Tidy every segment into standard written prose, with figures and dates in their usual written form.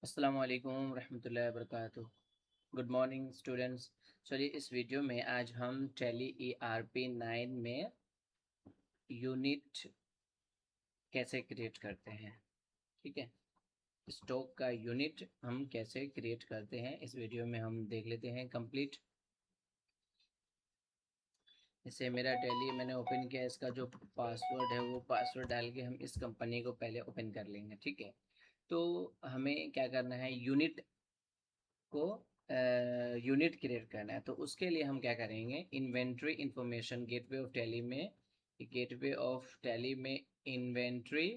अस्सलाम वालेकुम रहमतुल्लाहि व बरकातुहू। Good morning students. चलिए इस वीडियो में आज हम टैली ERP 9 में यूनिट कैसे क्रिएट करते हैं। ठीक है, स्टॉक का यूनिट हम कैसे क्रिएट करते हैं इस वीडियो में हम देख लेते हैं कंप्लीट। जैसे मेरा टैली मैंने ओपन किया, इसका जो पासवर्ड है वो पासवर्ड डाल के हम इस कंपनी को पहले ओपन कर लेंगे। ठीक है, तो हमें क्या करना है, यूनिट को यूनिट क्रिएट करना है। तो उसके लिए हम क्या करेंगे, inventory information gateway of tally में, गेटवे ऑफ टैली में इन्वेंट्री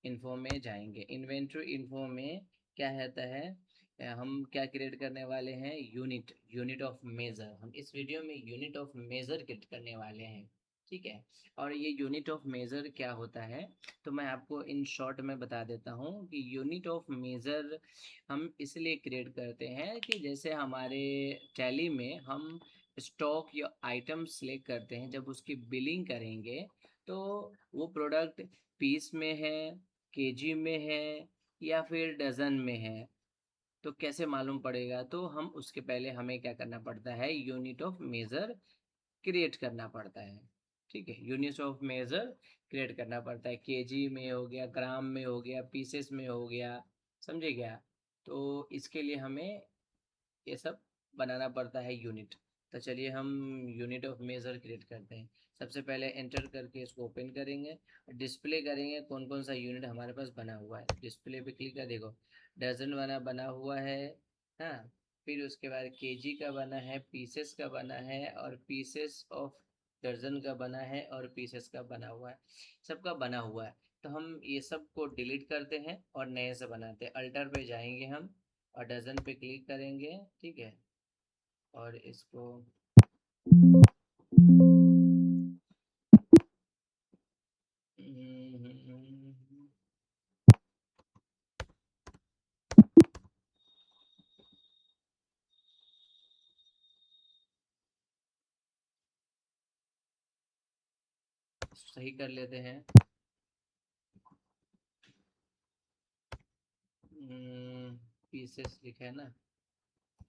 इन्फो में जाएंगे। इन्वेंट्री इन्फो में क्या रहता है, हम क्या क्रिएट करने वाले हैं, यूनिट यूनिट ऑफ मेज़र। हम इस वीडियो में यूनिट ऑफ मेज़र क्रिएट करने वाले हैं। ठीक है, और ये यूनिट ऑफ मेज़र क्या होता है, तो मैं आपको इन शॉर्ट में बता देता हूँ कि यूनिट ऑफ मेज़र हम इसलिए क्रिएट करते हैं कि जैसे हमारे टैली में हम स्टॉक या आइटम सेलेक्ट करते हैं, जब उसकी बिलिंग करेंगे तो वो प्रोडक्ट पीस में है, केजी में है या फिर डजन में है, तो कैसे मालूम पड़ेगा। तो हम उसके पहले हमें क्या करना पड़ता है, यूनिट ऑफ मेज़र क्रिएट करना पड़ता है। ठीक है, यूनिट ऑफ मेज़र क्रिएट करना पड़ता है, केजी में हो गया, ग्राम में हो गया, पीसेस में हो गया, समझे क्या। तो इसके लिए हमें ये सब बनाना पड़ता है यूनिट। तो चलिए हम यूनिट ऑफ मेज़र क्रिएट करते हैं। सबसे पहले एंटर करके इसको ओपन करेंगे, डिस्प्ले करेंगे कौन कौन सा यूनिट हमारे पास बना हुआ है। डिस्प्ले पे क्लिक कर, देखो डजन वाला बना हुआ है। हाँ, फिर उसके बाद केजी का बना है, पीसेस का बना है, और पीसेस ऑफ दर्जन का बना है, और पीसेस का बना हुआ है, सबका बना हुआ है। तो हम ये सब को डिलीट करते हैं और नए से बनाते हैं। अल्टर पे जाएंगे हम और डजन पे क्लिक करेंगे। ठीक है, और इसको सही कर लेते हैं। पीसेस लिखा है ना,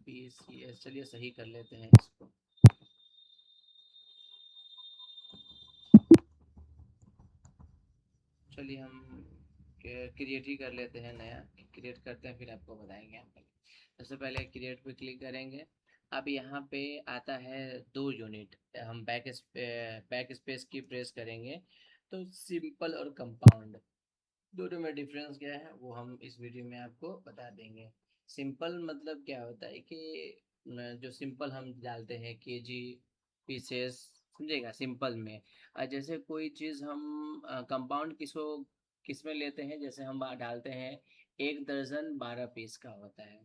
पीसीएस, चलिए सही कर लेते हैं इसको। चलिए हम क्रिएट ही कर लेते हैं, नया क्रिएट करते हैं फिर आपको बताएंगे हम। सबसे पहले क्रिएट पे क्लिक करेंगे। अब यहाँ पे आता है दो यूनिट, हम बैक स्पेस की प्रेस करेंगे तो सिंपल और कंपाउंड दोनों में डिफरेंस क्या है वो हम इस वीडियो में आपको बता देंगे। सिंपल मतलब क्या होता है कि जो सिंपल हम डालते हैं केजी, पीसेस, समझेगा सिंपल में। जैसे कोई चीज़ हम कंपाउंड किस में लेते हैं, जैसे हम डालते हैं एक दर्जन 12 पीस का होता है।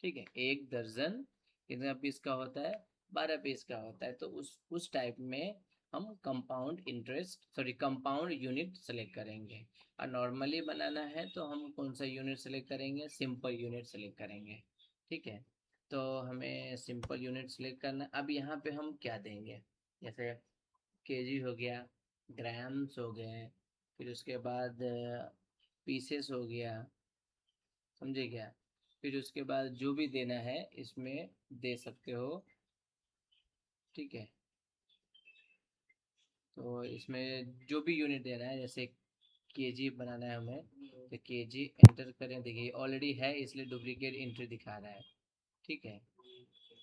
ठीक है, एक दर्जन कितना पीस का होता है, 12 पीस का होता है। तो उस टाइप में हम कंपाउंड यूनिट सेलेक्ट करेंगे। और नॉर्मली बनाना है तो हम कौन सा यूनिट सेलेक्ट करेंगे, सिंपल यूनिट सेलेक्ट करेंगे। ठीक है, तो हमें सिंपल यूनिट सेलेक्ट करना। अब यहाँ पे हम क्या देंगे, जैसे केजी हो गया, ग्राम्स हो गए, फिर उसके बाद पीसेस हो गया, समझे क्या। फिर उसके बाद जो भी देना है इसमें दे सकते हो। ठीक है, तो इसमें जो भी यूनिट देना है, जैसे केजी बनाना है हमें, तो केजी एंटर करें। देखिए ऑलरेडी है इसलिए डुप्लीकेट एंट्री दिखा रहा है। ठीक है,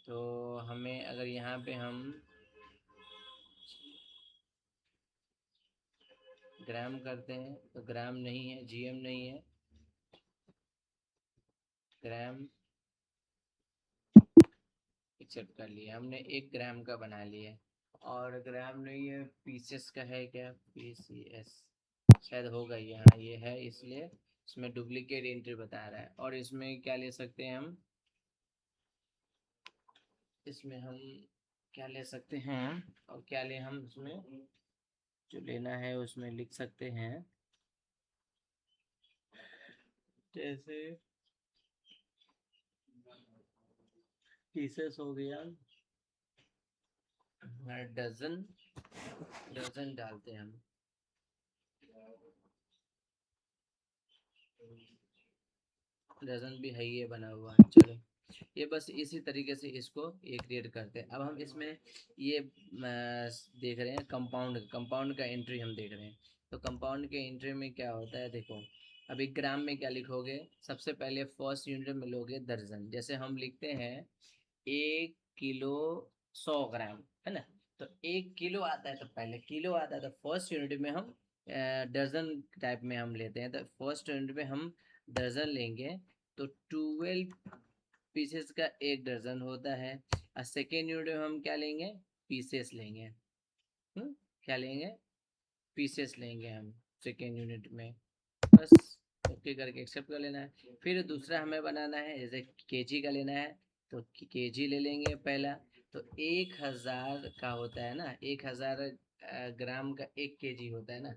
तो हमें अगर यहाँ पे हम ग्राम करते हैं तो ग्राम नहीं है, जीएम नहीं है, ग्राम एक्सेप्ट कर लिया हमने, 1 ग्राम का बना लिया है। और ग्राम नहीं है, पीसेस का है क्या, पीसीएस शायद होगा, यहाँ ये है इसलिए इसमें डुप्लीकेट एंट्री बता रहा है। और इसमें क्या ले सकते हैं हम, इसमें हम क्या ले सकते हैं, और क्या ले हम इसमें, जो लेना है उसमें लिख सकते हैं। जैसे पीसेस हो गया, डजन, डजन डालते हैं हम। दर्जन भी है, ये बना हुआ है। चलो, ये बस इसी तरीके से इसको ये क्रिएट करते हैं। अब हम इसमें ये देख रहे हैं कंपाउंड का एंट्री हम देख रहे हैं। तो कंपाउंड के एंट्री में क्या होता है, देखो अभी ग्राम में क्या लिखोगे, सबसे पहले फर्स्ट यूनिट में लोगे दर्जन। जैसे हम लिखते हैं 1 किलो 100 ग्राम, है ना। तो 1 किलो आता है तो पहले किलो आता है, तो फर्स्ट यूनिट में हम दर्जन टाइप में हम लेते हैं। तो फर्स्ट यूनिट में हम दर्जन लेंगे, तो 12 पीसेस का एक दर्जन होता है। और सेकेंड यूनिट में हम क्या लेंगे, पीसेस लेंगे। क्या लेंगे, पीसेस लेंगे हम सेकेंड यूनिट में। बस ओके करके एक्सेप्ट कर लेना है। फिर दूसरा हमें बनाना है, जैसे केजी का लेना है तो केजी ले लेंगे पहला। तो 1000 का होता है ना, 1000 ग्राम का 1 केजी होता है ना।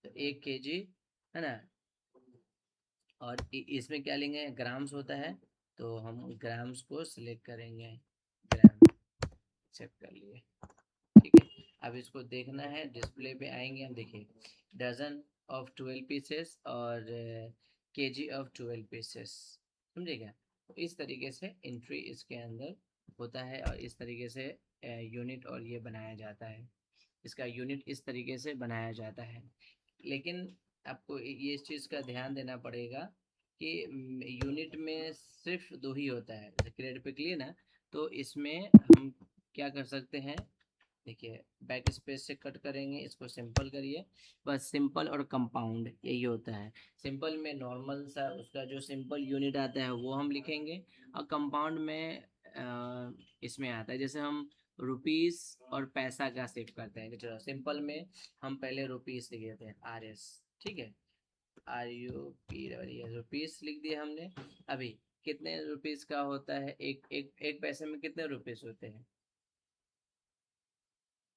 तो 1 केजी, है ना। और इसमें क्या लेंगे, ग्राम्स होता है, तो हम ग्राम्स को सिलेक्ट करेंगे। ग्राम एक्सेप्ट कर लिए, ठीक है। अब इसको देखना है, डिस्प्ले पे आएंगे हम, देखिए डजन ऑफ 12 पीसेस और केजी ऑफ 12 पीसेस, समझिएगा। तो इस तरीके से एंट्री इसके अंदर होता है, और इस तरीके से यूनिट और ये बनाया जाता है। इसका यूनिट इस तरीके से बनाया जाता है। लेकिन आपको ये इस चीज़ का ध्यान देना पड़ेगा कि यूनिट में सिर्फ दो ही होता है। जैसे क्रेडिट पे क्लियर ना, तो इसमें हम क्या कर सकते हैं, देखिए बैक स्पेस से कट करेंगे, इसको सिंपल करिए। बस सिंपल और कंपाउंड यही होता है। सिंपल में नॉर्मल सा उसका जो सिंपल यूनिट आता है वो हम लिखेंगे, और कंपाउंड में इसमें आता है, जैसे हम रुपीस और पैसा का सेव करते हैं। चलो सिंपल में हम पहले रुपीस लिख देते हैं, RS, ठीक है। RUP, रुपीस लिख दिया हमने। अभी कितने रुपीस का होता है, एक पैसे में कितने रुपीस होते हैं।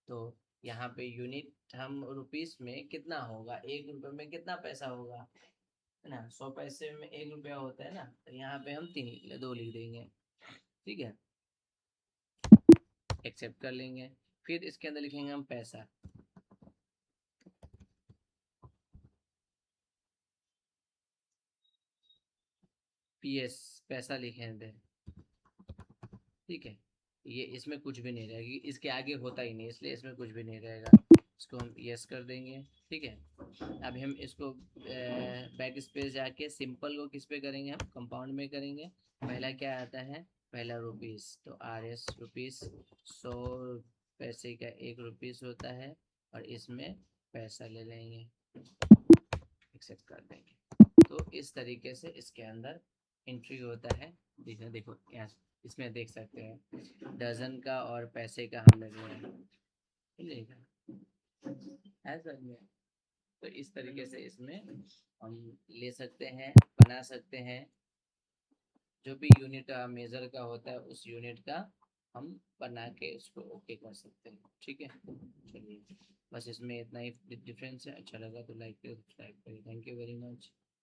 तो यहाँ पे यूनिट हम रुपीस में कितना होगा, 1 रुपये में कितना पैसा होगा, है ना। 100 पैसे में 1 रुपया होता है ना, तो यहाँ पे हम 2 लिख देंगे, ठीक है। एक्सेप्ट कर लेंगे। फिर इसके अंदर लिखेंगे हम पैसा। PS, पैसा लिखेंगे, ठीक है। ये इसमें कुछ भी नहीं रहेगा, इसके आगे होता ही नहीं, इसलिए इसमें कुछ भी नहीं रहेगा। इसको हम यस कर देंगे, ठीक है। अभी हम इसको बैक स्पेस जाके सिंपल को किस पे करेंगे, हम कंपाउंड में करेंगे। पहला क्या आता है, पहला रुपीस, तो RS रुपीस। 100 पैसे का 1 रुपीस होता है, और इसमें पैसा ले लेंगे, एक्सेप्ट कर देंगे। तो इस तरीके से इसके अंदर एंट्री होता है। देखो देखो यहाँ इसमें देख सकते हैं डजन का और पैसे का हमने लिया है, समझिएगा, है सर में। तो इस तरीके से इसमें हम ले सकते हैं, बना सकते हैं। जो भी यूनिट मेजर का होता है उस यूनिट का हम बना के उसको ओके कर सकते हैं, ठीक है। चलिए, बस इसमें इतना ही डिफरेंस है। अच्छा लगा तो लाइक करिए, सब्सक्राइब करिए। Thank you very much.